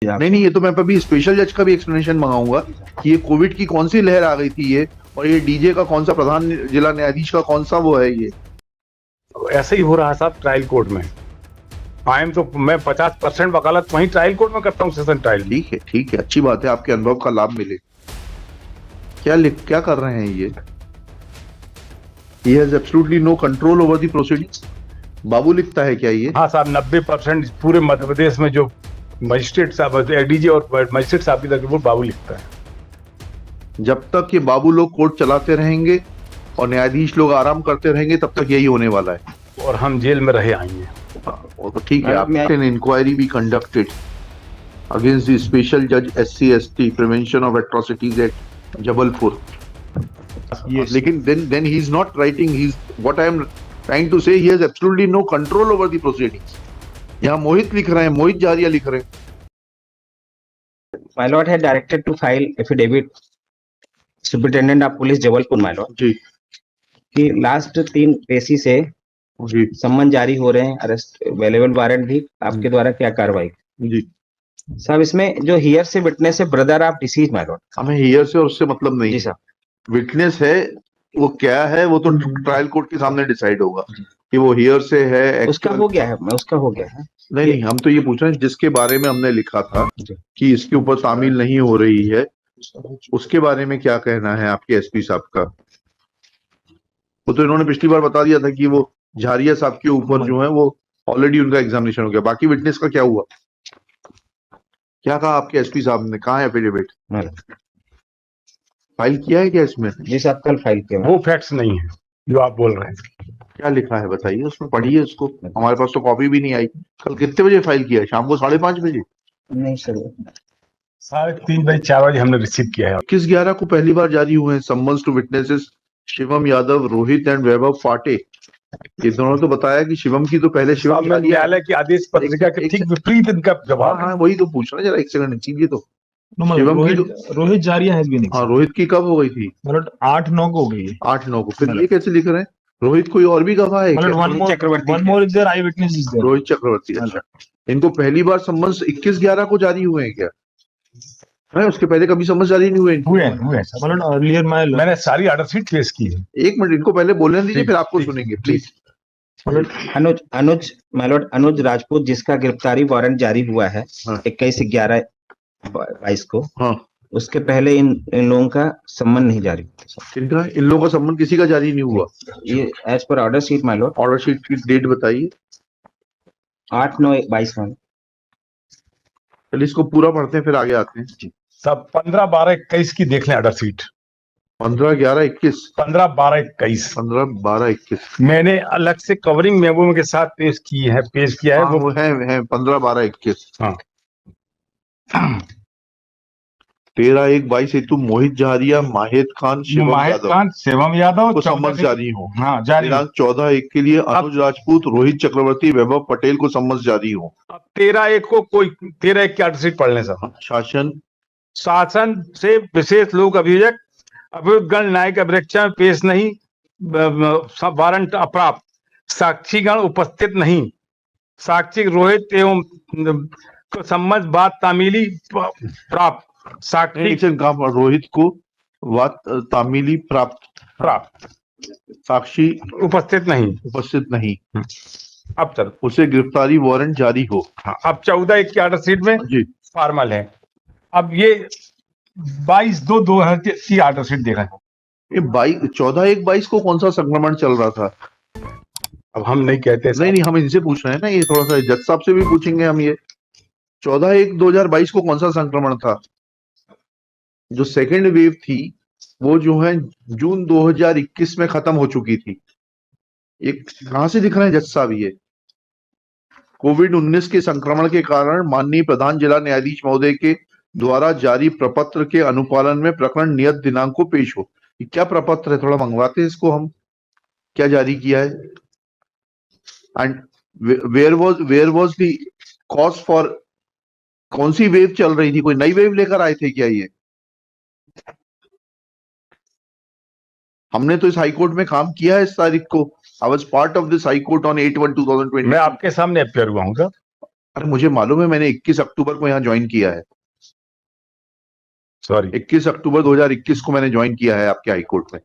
नहीं नहीं, ये तो मैं अभी स्पेशल जज का भी एक्सप्लेनेशन मंगाऊंगा कि ये कोविड की कौन सी लहर आ गई थी ये, और ये डीजे का कौन सा प्रधान जिला न्यायाधीश का कौन सा वो है ये। ऐसे ही हो रहा है साहब ट्रायल कोर्ट में। मैं 50% वकालत वहीं ट्रायल कोर्ट में करता हूँ, सेशन ट्रायल। ठीक है, अच्छी बात है, आपके अनुभव का लाभ मिले। क्या कर रहे हैं ये? He has absolutely no control over the proceedings. बाबू लिखता है क्या ये? हाँ साहब, 90% पूरे मध्य प्रदेश में जो मजिस्ट्रेट साहब, एडीजे और मजिस्ट्रेट साहब की रिपोर्ट बाबू लिखता है। जब तक ये बाबू लोग कोर्ट चलाते रहेंगे और न्यायाधीश लोग आराम करते रहेंगे तब तक यही होने वाला है, और हम जेल में रहे आएंगे। वो तो ठीक है। आपने इंक्वायरी भी कंडक्टेड अगेंस्ट द स्पेशल जज SC/ST prevention of atrocities at Jabalpur. Yes. लेकिन then he is not writing. What I am trying to say, he has absolutely no control over the proceedings. यहाँ मोहित लिख रहे हैं, मोहित जारिया लिख रहे हैं। My lord had directed to file affidavit Superintendent of Police Jabalpur my lord जी कि last 3 पेशी से जी सम्मन जारी हो रहे हैं, अरेस्ट अवेलेबल वारंट भी आपके द्वारा क्या कार्रवाई? जी साहब इसमें जो हियर से विटनेस है brother of disease my lord। हमें हियर से और उससे मतलब नहीं जी है। साहब, विटनेस है, वो क्या है वो तो ट्रायल कोर्ट के सामने डिसाइड होगा कि वो हियर से है। उसका हो गया है, उसका हो गया है। नहीं, हम तो ये पूछ रहे हैं जिसके बारे में हमने लिखा था कि इसके ऊपर तामील नहीं हो रही है, उसके बारे में क्या कहना है आपके SP साहब का? वो तो इन्होंने पिछली बार बता दिया था कि वो झारिया साहब के ऊपर जो है वो ऑलरेडी उनका एग्जामिनेशन हो गया। बाकी विटनेस का क्या हुआ? क्या कहा आपके SP साहब ने? कहा है एफिडेविट? फाइल किया है क्या इसमें? जी साहब, कल फाइल किया। वो फैक्ट्स नहीं है जो आप बोल रहे हैं। क्या लिखा है बताइए, उसमें पढ़िए उसको। हमारे पास तो कॉपी भी नहीं आई। कल कितने बजे फाइल किया है? शाम को 5:30 बजे? नहीं सर, 3:30 बजे 4 बजे हमने रिसीव किया है। 21/11 को पहली बार जारी हुए हैं summons to witnesses Shivam Yadav, Rohit and Vaibhav Phate. ये दोनों तो बताया कि शिवम की तो पहले शिवम न्यायालय की आदेश पत्रिका के ठीक विपरीत इनका जवाब। हाँ, वही तो पूछ रहा जरा, एक सेकंड चीजिए। तो शिवम की रोहित जारिया हैज बीन हाँ, रोहित की कब हो गई थी? मतलब 8-9 को हो गई है। 8-9 को। फिर ये कैसे लिख रहे हैं? रोहित कोई और भी गवाह है क्या? One more is there, I witness is there. Rohit Chakravarti. अच्छा, इनको पहली बार सम्मन्स 21/11 को जारी हुए हैं क्या? नहीं, उसके पहले कभी समझ जारी नहीं हुए? हुए मतलब अर्लियर मैंने सारी ऑर्डर शीट पेश की है। एक मिनट, इनको पहले बोलने दीजिए, फिर आपको सुनेंगे प्लीज। अनुज राजपूत जिसका गिरफ्तारी वारंट जारी हुआ है हाँ। 21/11/22 को, हाँ, उसके पहले इन लोगों का सम्मन नहीं जारी हुआ। इन लोगों का सम्मन किसी का जारी नहीं हुआ? ये as per order sheet my lord. Order sheet की डेट बताइए। 8/9/22 में। चलिए इसको पूरा पढ़ते हैं फिर आगे आते हैं। सब 15/12/21 की देख लें ऑर्डर शीट। 15/11/21 15/12/21 15/12/21 मैंने अलग से कवरिंग मेमो के साथ पेश किया है। हाँ, वो है 15/12/21। हाँ। 13/1/22 हेतु मोहित जारिया, माहिद खान, शिवम यादव को सम्मन जारी हो। हाँ, जारी। दिनांक 14/1 के लिए अनुज राजपूत, रोहित चक्रवर्ती, वैभव पटेल को सम्मन जारी हो। अब 13/1 को कोई 13/1 की ऑर्डर शीट पढ़ लें साहब। शासन से विशेष लोक अभियोजक अभियुक्तगण न्यायिक अभिरक्षा में पेश नहीं, वारंट अप्राप्त, साक्षीगण उपस्थित नहीं, साक्षी रोहित एवं को सम्मत बात तामीली प्राप्त, साक्षी रोहित को बात तामीली प्राप्त, साक्षी उपस्थित नहीं। अब चल उसे गिरफ्तारी वारंट जारी हो। हाँ, अब 14/1 की ऑर्डर शीट में जी फॉर्मल है। अब ये 22/2/2000 की ऑर्डर शीट देखा है। ये 14/1/22 को कौन सा संक्रमण चल रहा था? अब हम नहीं कहते। नहीं, हम इनसे पूछ रहे हैं ना, ये थोड़ा सा जज साहब से भी पूछेंगे हम। ये 14/1/2022 को कौन सा संक्रमण था? जो सेकेंड वेव थी वो जो है जून 2021 में खत्म हो चुकी थी। ये कहां से दिख रहे हैं जज साहब? ये कोविड-19 के संक्रमण के कारण माननीय प्रधान जिला न्यायाधीश महोदय के द्वारा जारी प्रपत्र के अनुपालन में प्रकरण नियत दिनांक को पेश हो। ये क्या प्रपत्र है? थोड़ा मंगवाते हैं इसको हम, क्या जारी किया है? And where was the cause for? कौन सी वेव चल रही थी? कोई नई वेव लेकर आए थे क्या ये? हमने तो इस हाईकोर्ट में काम किया है इस तारीख को। I was part of this high court on 8/1/2020। मैं आपके सामने अपियर हुआ हूँ। अरे मुझे मालूम है, मैंने 21 अक्टूबर को यहाँ ज्वाइन किया है। सॉरी 21 अक्टूबर 2021 को मैंने ज्वाइन किया है आपके हाईकोर्ट में।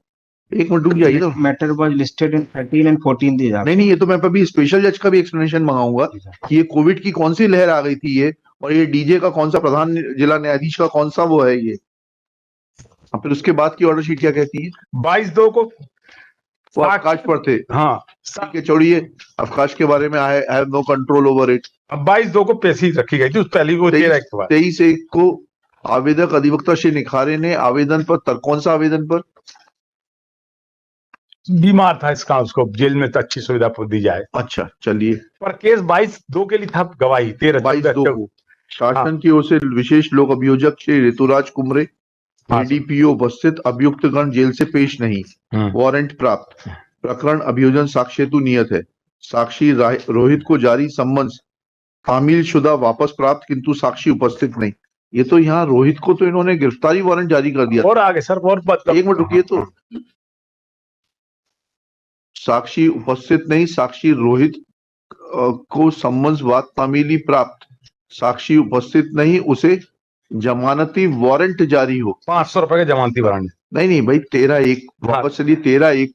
एक मिनट रुक जाइए तो। Matter was listed in 13 and 14 these are. नहीं, ये तो मैं अभी स्पेशल जज का भी एक्सप्लेनेशन मंगाऊंगा कि ये कोविड की कौन सी लहर आ गई थी ये, और ये डीजे का कौन सा प्रधान जिला न्यायाधीश का कौन सा वो है ये। फिर उसके बाद की ऑर्डर शीट क्या कहती है? 22/2 को वो अवकाश पर थे। हाँ ठीक है, छोड़िए अवकाश के बारे में, I have no control over it. 22/2 को पेशी रखी गई थी, उस पहली को 13 के बाद 23/1 को आवेदक अधिवक्ता श्री निखारे ने आवेदन पर कौन सा आवेदन पर? बीमार था इसका, उसको जेल में तो अच्छी सुविधा दी जाए। अच्छा चलिए, पर केस 22/2 के लिए था, गवाही 22/2 को शासन की ओर से विशेष लोक अभियोजक श्री ऋतुराज कुमरे एडीपीओ उपस्थित, अभियुक्तगण जेल से पेश नहीं, वारंट प्राप्त, प्रकरण अभियोजन साक्ष्य हेतु नियत है, साक्षी रोहित को जारी सम्मन्स तामील शुदा वापस प्राप्त, किंतु साक्षी उपस्थित नहीं। ये तो यहाँ रोहित को तो इन्होंने गिरफ्तारी वारंट जारी कर दिया। और आगे सर और एक मिनट रुकिए तो, साक्षी उपस्थित नहीं, साक्षी रोहित को सम्मन्स बात तामीली प्राप्त, साक्षी उपस्थित नहीं, उसे जमानती वारंट जारी हो। 500 रुपए का जमानती वारंट। नहीं भाई, 13/1 वापस चलिए, 13/1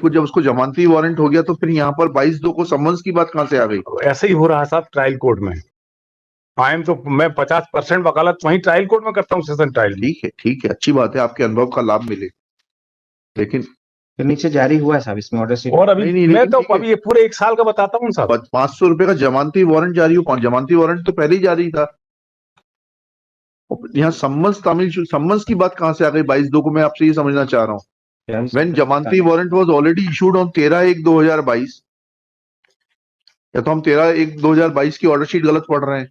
को जब उसको जमानती वारंट हो गया तो फिर यहाँ पर 22/2 को सम्मन्स की बात कहां से आ गई? ऐसे ही हो रहा है साहब ट्रायल कोर्ट में। मैं 50% वकालत वहीं ट्रायल कोर्ट में करता हूँ, सेशन ट्रायल। ठीक है, अच्छी बात है, आपके अनुभव का लाभ मिले, लेकिन फिर नीचे जारी हुआ है साहब इसमें ऑर्डर शीट। और अभी मैं तो अभी ये पूरे 1 साल का बताता हूँ साहब। 500 रुपए का जमानती वारंट जारी हो, जमानती वारंट तो पहले ही जारी था। यहाँ सम्मन्स सम्मन्स की बात कहां से आ गई 22/2 को? मैं आपसे ये समझना चाह रहा हूँ। व्हेन जमानती warrant was already issued on 13/1/2022, या तो हम 13/1/2022 की ऑर्डर शीट गलत पढ़ रहे हैं?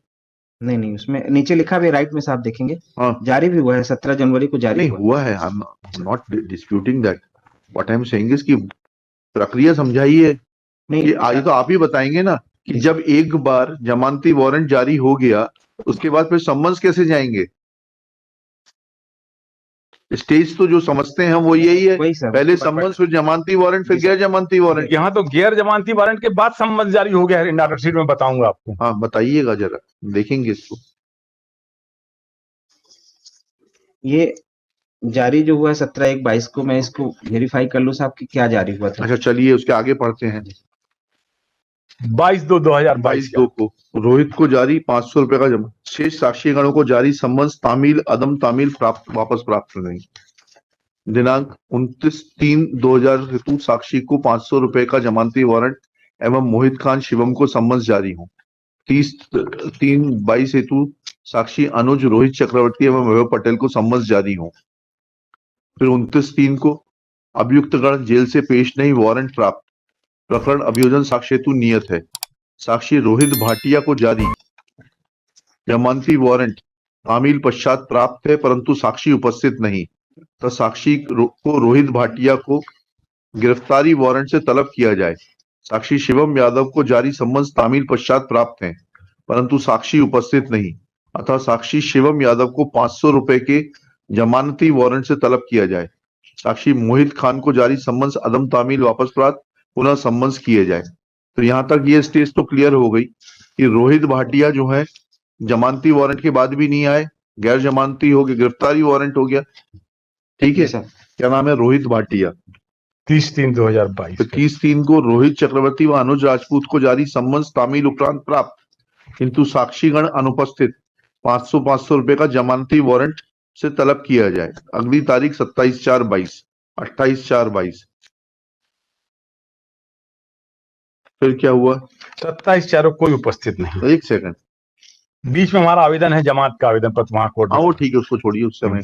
नहीं, उसमें नीचे लिखा भी राइट में साहब देखेंगे। हाँ, जारी भी हुआ है 17 जनवरी को जारी हुआ है। I am not disputing that, what I am saying is कि प्रक्रिया समझाइए। नहीं, ये आज तो आप ही बताएंगे ना कि जब एक बार जमानती वारंट जारी हो गया उसके बाद फिर सम्मन्स कैसे जाएंगे? स्टेज तो जो समझते हैं वो यही है, पहले सम्मन्स, फिर जमानती वारंट, फिर गैर जमानती वारंट। यहाँ तो गैर जमानती वारंट के बाद सम्मन्स जारी हो गया है, ऑर्डर शीट में बताऊंगा आपको। हाँ बताइएगा जरा, देखेंगे इसको। ये जारी जो हुआ है 17/1/22 को, मैं इसको वेरीफाई कर लूं साहब कि क्या जारी हुआ था। अच्छा चलिए उसके आगे पढ़ते हैं। 22/2/2022 को रोहित को जारी 500 रुपए का जमा, शेष साक्षीगणों को जारी सम्मन्स तामील अदम तामील वापस प्राप्त नहीं। दिनांक 29/3/2000 हेतु साक्षी को 500 रुपए का जमानती वारंट एवं मोहित खान शिवम को सम्मन्स जारी हो। 30/3/22 हेतु साक्षी अनुज रोहित चक्रवर्ती एवं वैभव पटेल को सम्मन्स जारी हो। फिर 29/3 को अभियुक्तगण जेल से पेश नहीं, वारंट प्राप्त, प्रकरण अभियोजन साक्ष्य हेतु नियत है, साक्षी रोहित भाटिया को जारी जमानती वारंट तामील पश्चात प्राप्त है परंतु साक्षी उपस्थित नहीं, तो साक्षी को रोहित भाटिया को गिरफ्तारी वारंट से तलब किया जाए। साक्षी शिवम यादव को जारी सम्मन्स तामील पश्चात प्राप्त है परंतु साक्षी उपस्थित नहीं, अतः साक्षी शिवम यादव को 500 रुपए के जमानती वारंट से तलब किया जाए। साक्षी मोहित खान को जारी सम्मन्स अदम तामील वापस प्राप्त पुनः सम्मन्स किए जाए। तो यहाँ तक ये स्टेज तो क्लियर हो गई कि रोहित भाटिया जो है जमानती वारंट के बाद भी नहीं आए, गैर जमानती हो गया, गिरफ्तारी वारंट हो गया। ठीक है, क्या नाम है? रोहित भाटिया। 30/3/2022। तो 30/3 को रोहित चक्रवर्ती व अनुज राजपूत को जारी सम्मन्स तामील उपरांत प्राप्त किंतु साक्षीगण अनुपस्थित, 500 रुपए का जमानती वारंट से तलब किया जाए। अगली तारीख 27/4/22, 28/4/22। फिर क्या हुआ? 27/4 कोई उपस्थित नहीं। एक सेकंड, बीच में हमारा आवेदन है जमानत का आवेदन पर वहां कोर्ट। वो ठीक है, उसको छोड़िए, उस समय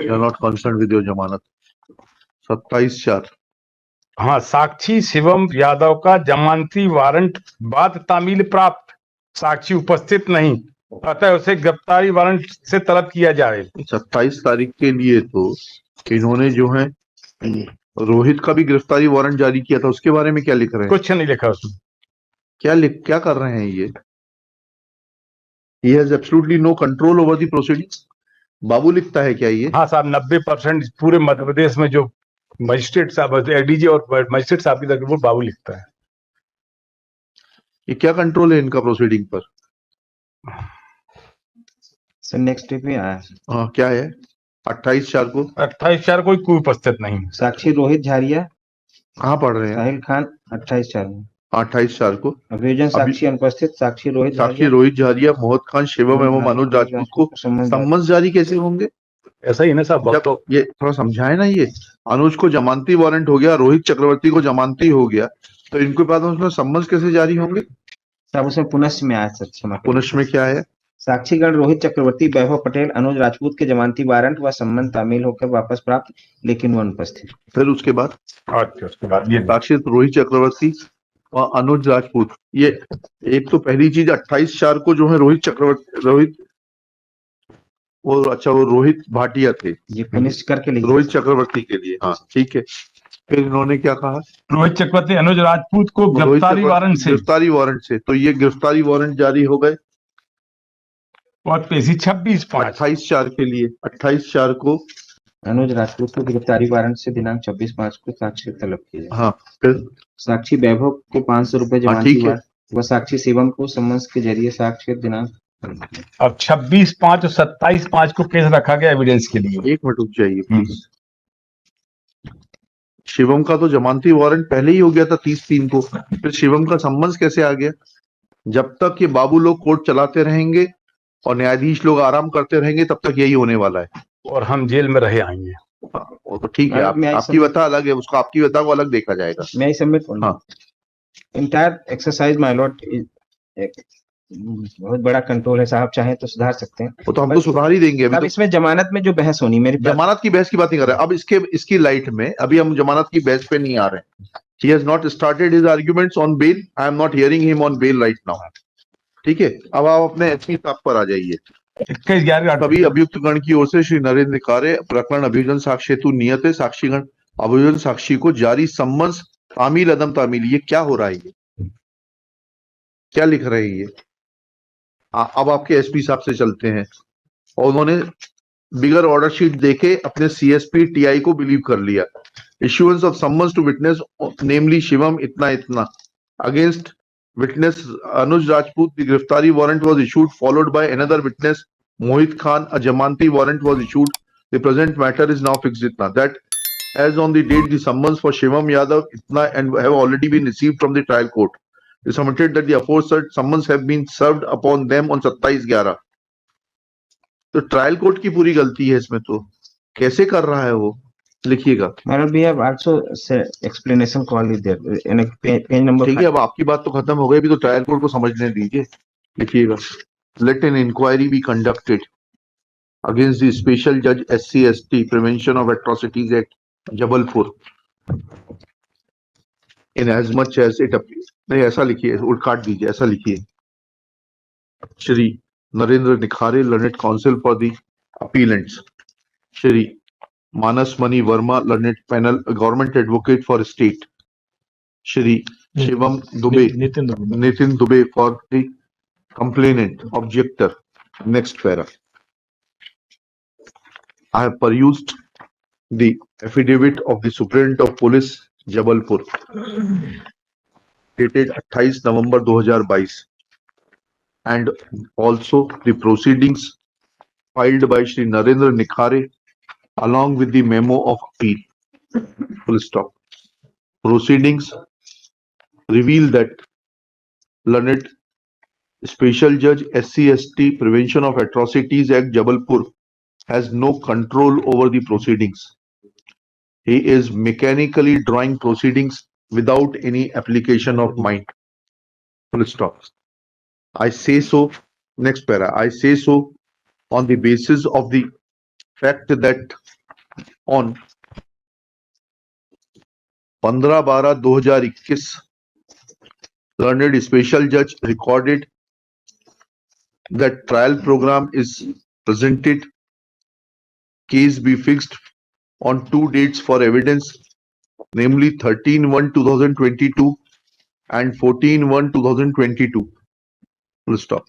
you are not concerned with your जमानत। 27/4। हाँ, साक्षी शिवम यादव का जमानती वारंट बाद तामील प्राप्त, साक्षी उपस्थित नहीं, अतः उसे गिरफ्तारी वारंट से तलब किया जाए। 27 तारीख के लिए तो इन्होंने जो है रोहित का भी गिरफ्तारी वारंट जारी किया था, उसके बारे में क्या लिख रहे हैं? कुछ नहीं लिखा उसमें। क्या कर रहे हैं ये? He has absolutely no control over the proceedings। बाबू लिखता है क्या ये? हाँ साहब, 90% पूरे मध्य प्रदेश में जो मजिस्ट्रेट साहब, एडीजी और मजिस्ट्रेट साहब की तरफ वो बाबू लिखता है। ये क्या कंट्रोल है इनका प्रोसीडिंग पर? सर नेक्स्ट डे पे आया हाँ, क्या है? 28/4 को 28/4 कोई उपस्थित नहीं। साक्षी रोहित झारिया, कहाँ पढ़ रहे हैं? साहिल खान 28/4 में। 28/4 को अभियोजन साक्षी अनुपस्थित, साक्षी रोहित साक्षी रोहित झारिया, मोहित खान, शिवम एवं मनोज राजपूत को सम्मन जारी कैसे होंगे? ऐसा ही ना साहब, जब ये थोड़ा समझाए ना, ये अनुज को जमानती वारंट हो गया, रोहित चक्रवर्ती को जमानती हो गया, तो इनके बाद उसमें सम्मन कैसे जारी होंगे? साहब उसमें पुनश्च में आया सर, क्षमा करें। पुनश्च में क्या है? साक्षीगण रोहित चक्रवर्ती, वैभव पटेल, अनुज राजपूत के जमानती वारंट व सम्मन तामील होकर वापस प्राप्त, लेकिन वो अनुपस्थित। फिर उसके बाद ये साक्षी रोहित चक्रवर्ती और अनुज राजपूत, ये एक तो पहली चीज 28/4 को जो है रोहित रोहित भाटिया थे जी फिनिश करके लिखिए। रोहित चक्रवर्ती के लिए, हाँ ठीक है। फिर इन्होंने क्या कहा? रोहित चक्रवर्ती अनुज राजपूत को गिरफ्तारी वारंट से, तो ये गिरफ्तारी वारंट जारी हो गए और पेशी 26/5 28/4 के लिए। 28/4 को अनुज राजपूत को गिरफ्तारी वारंट से दिनांक 26/5 को साक्षी तलब किया। हाँ, फिर साक्षी वैभव को 500 रुपए जमानती वारंट व साक्षी शिवम को सम्मन के जरिए साक्ष्य दिनांक। अब 26/5 और 27/5 को केस रखा गया एविडेंस के लिए। एक मिनट रुक जाइए प्लीज। शिवम का तो जमानती वारंट पहले ही हो गया था 30/3 को, फिर शिवम का सम्मन कैसे आ गया? जब तक ये बाबू लोग कोर्ट चलाते रहेंगे और न्यायाधीश लोग आराम करते रहेंगे, तब तक यही होने वाला है और हम जेल में रहे आएंगे। वो तो ठीक है, आपकी व्यथा अलग है, उसको आपकी व्यथा को अलग देखा जाएगा। मैं सबमिट हाँ, इंटायर एक्सरसाइज माय लॉर्ड बहुत बड़ा कंट्रोल है साहब, चाहे तो सुधार सकते हैं। वो तो हम तो सुधार ही देंगे। अब इसमें जमानत में जो बहस होनी, मेरी जमानत की बहस की बात नहीं कर रहे, अब इसकी लाइट में अभी हम जमानत की बहस पे नहीं आ रहे। He has not started his arguments on bail. I am not hearing him on bail right now. ठीक है, अब आप अपने एसपी साहब पर आ जाइए। 21/11 सभी अभियुक्त गण की ओर से श्री नरेंद्र कार्य प्रकरण अभियोजन साक्ष्य हेतु नियत है। साक्षीगण अभियोजन साक्षी को जारी सम्मन्स तामील अदम तामील, ये क्या हो रहा है? ये क्या लिख रहे हैं ये? अब आपके एसपी साहब से चलते हैं, और उन्होंने बिगर ऑर्डर शीट देके अपने सीएसपी टीआई को बिलीव कर लिया। Issuance of summons to witness namely Shivam इतना इतना against witness Anuj Rajput, the गिरफ्तारी warrant was issued, followed by another witness Mohit Khan, a Jamanti warrant was issued. The present matter is now fixed itna, that as on the date the summons for Shivam Yadav itna and have already been received from the trial court. It is submitted that the aforesaid summons have been served upon them on 27/11. तो trial court की पूरी गलती है इसमें, तो कैसे कर रहा है वो? लिखिएगा। we have also explanation call is there in page number। ठीक है, अब आपकी बात तो खत्म हो गई, अभी तो ट्रायल कोर्ट को समझने दीजिए। लिखिएगा, let an inquiry be conducted against the special जज SC/ST prevention of atrocities act Jabalpur in as much as it appears. नहीं, ऐसा लिखिए, उल्ट काट दीजिए, ऐसा लिखिए, Shri Narendra Nikhare, learned counsel for the appellants, Shri Manas Mani Verma, learned panel, government advocate for state, Shri Shivam Dubey, Nitin Dubey for the complainant, objector. Next para. I have perused the affidavit of the Superintendent of Police, Jabalpur, dated 28 November 2022, and also the proceedings filed by Shri Narendra Nikhare along with the memo of appeal. Full stop. Proceedings reveal that learned Special Judge SC/ST Prevention of Atrocities Act Jabalpur has no control over the proceedings. He is mechanically drawing proceedings without any application of mind. Full stop. I say so. Next para. I say so on the basis of the fact that on 15/12/2021, learned special judge recorded that trial program is presented, case be fixed on two dates for evidence, namely 13/1/2022 and 14/1/2022. Full stop.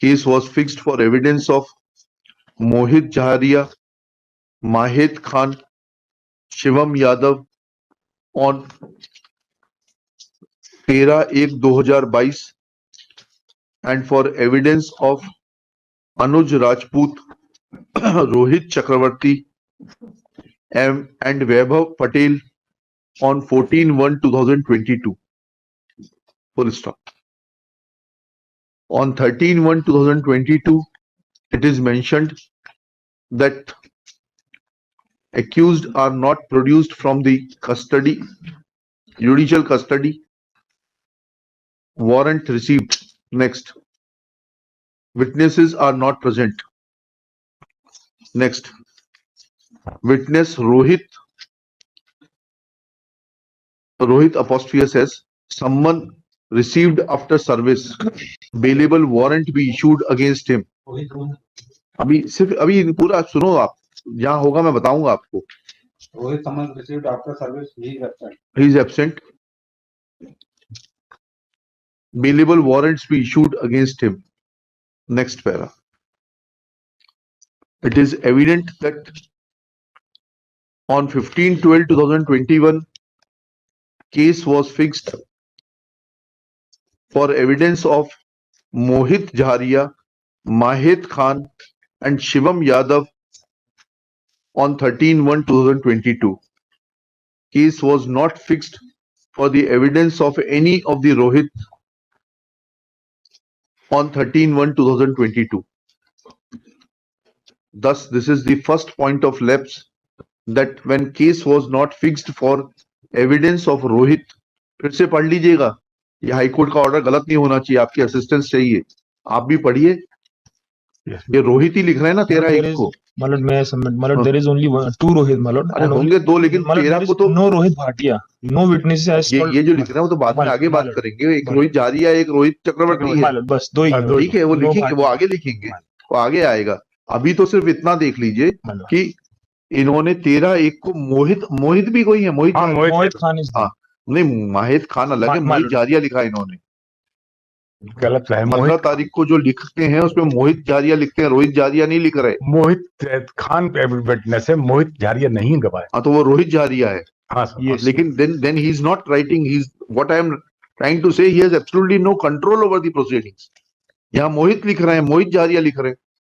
Case was fixed for evidence of Mohit Jharia, Mahit Khan, Shivam Yadav on 13/1/2022 and for evidence of Anuj Rajput, Rohit Chakravarti and Vaibhav Patel on 14/1/2022. Full stop. On 13/1/2022, it is mentioned that accused are not produced from the custody, judicial custody. Warrant received. Next. Witnesses are not present. Next. Witness Rohit ' someone received after service. Bailable warrant be issued against him. अभी पूरा सुनो आप, जहां होगा मैं बताऊंगा आपको. Rohit someone received after service, he is absent. He is absent. Bailable warrants be issued against him. Next para. It is evident that on 15/12/2021, case was fixed for evidence of Mohit Jharia, Mahit Khan and Shivam Yadav on 13/1/2022. Case was not fixed for the evidence of any of the Rohit on 13/1/2022. Thus, this is the first point of lapse, that when case was not fixed for evidence of Rohit. फिर से पढ़ लीजिएगा, ये high court का order गलत नहीं होना चाहिए, आपकी असिस्टेंस चाहिए, आप भी पढ़िए. ये रोहित ही लिख रहे हैं ना 13/1 को. मतलब there is only two Rohit, मतलब अरे होंगे दो, लेकिन 13 को तो no Rohit Bhatia, no witnesses as ये जो लिख रहे हैं वो तो बाद में आगे बात करेंगे. एक रोहित जारिया, एक रोहित चक्रवर्ती है, बस दो ही. ठीक है, वो लिखेंगे, वो आगे लिखेंगे, वो आगे आएगा. अभी तो सिर्फ इतना देख लीजिए कि इन्होंने 13/1 को मोहित भी कोई है, मोहित खान. हाँ नहीं, माहित खान अलग है, मोहित जारिया लिखा इन्होंने. गलत है. 15 तारीख को जो लिखते हैं उसमें मोहित जारिया लिखते हैं, रोहित जारिया नहीं लिख रहे. मोहित खान विटनेस है, मोहित जारिया नहीं गवाह. हाँ तो वो रोहित जारिया है. हाँ yes. लेकिन then he is not writing. What I am trying to say, he has absolutely no control over the proceedings. यहाँ मोहित लिख रहे हैं, मोहित जारिया लिख रहे हैं.